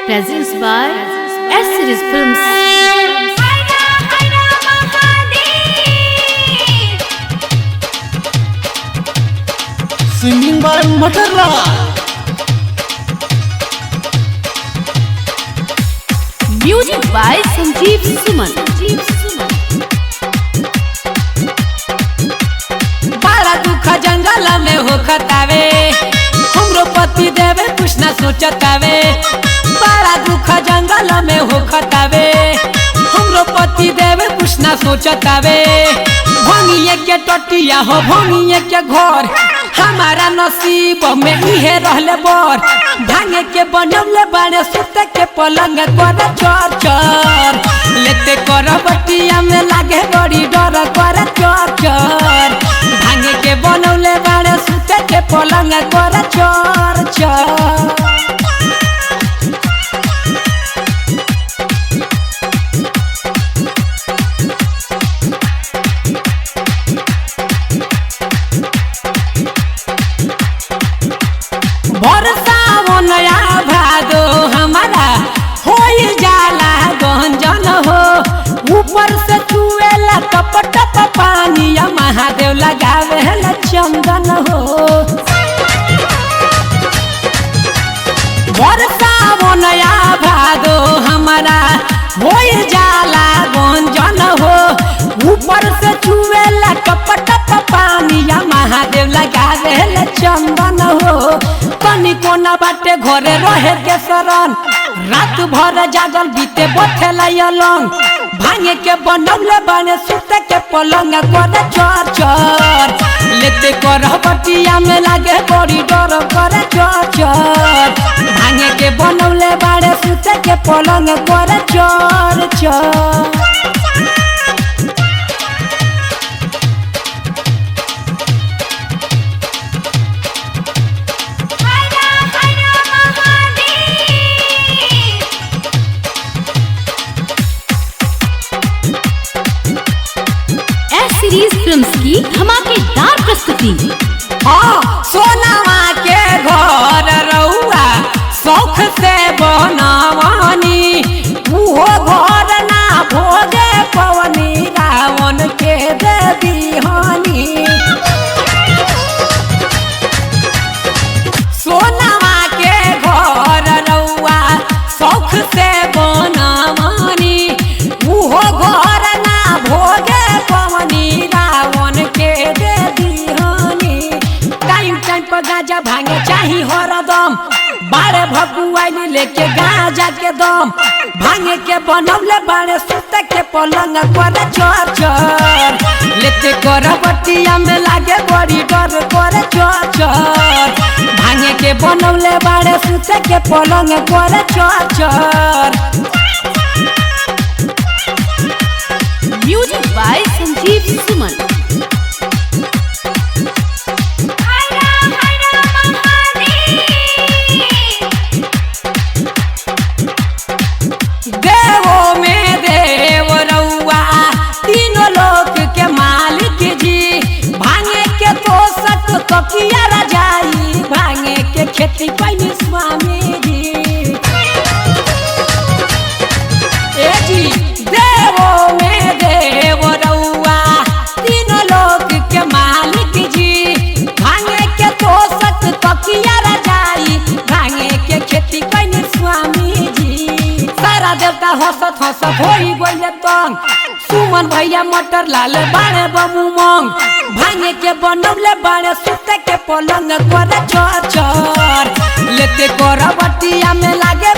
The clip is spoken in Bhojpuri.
presents by S Series Films. Singing by Matarla. Music by Sanjeev Suman. बड़ा दुख जंगल में हो खतावे, हमरो पति देवे कुछ न सोचतावे। बड़ा दुख जंगल में हो खतावे, हमरो पति देवे कुछ न सोचतावे। भंगिए के टटिया हो भंगिए के घर, हमारा नसीब में इहे रहले बर। भांगे के बनवले बाड़े सुते के पलंग कर चर चर, लेते कर बटिया में लागे बड़ी डर कर चर चर। भांगे के बनवले बाड़े सुते के पलंग कर चर चर। बरसा नया भादो हमारा हो जाला गंजन हो, ऊपर से चुएला टप टप पानी, महादेव लगावे चंदन हो। बरसा नया भादो हमारा हो जाला गंजन हो, ऊपर से चुएला टप टप पानी, महादेव लगावे चंदन हो। कनी कोना बाटे घरे रहे के शरण, रात भर जागल बीते बथेला अलंग। भांगे के बनवले बाने सुते के पलंग कर चर चर, लेते कर बटिया में लागे बड़ी डर कर चर चर। भांगे के बनवले बाने सुते के पलंग कर चर चर। सीरीज फिल्म्स की धमाकेदार प्रस्तुति। हाँ, सोनावा के घर रउआ शौख से बनवानी, वो घर ना भोगे पवनी, रावण के दे दीहानी। सोनावा के घर रउआ शौख से बनवानी, वो घर ना भोगे पवनी, रावण के दे दीहानी। टाइम टाइम पर गांजा भांगे चाही हरदम, बारे भगुआई लेके गांजा के दम। भांगे के बनवले बाड़े सुते के पलंग कर चर चर, लेते कर बटिया में लागे बड़ी डर कर चर चर। भांगे के बनवले बाड़े सुते के पलंग कर चर चर। म्यूजिक बाय संजीव सुमन। देवो में देव रउआ तीनों लोक के मालिक जी, भांगे के तो सत तकिया रजाई, भांगे के खेती पैनी स्वामी जी। ए जी देवो में देव रउआ तीनों लोक के मालिक जी, भांगे के तो सत तकिया रजाई, भांगे के खेती पैनी स्वामी जी। सारा देवता हंसत हंसत होई गइले तंग, सुमन भैया मटर लाल बाड़े बबू मंग। भांगे के बनवले बाड़े सुते के पलंग कर चर चर, लेते कर बटिया में लागे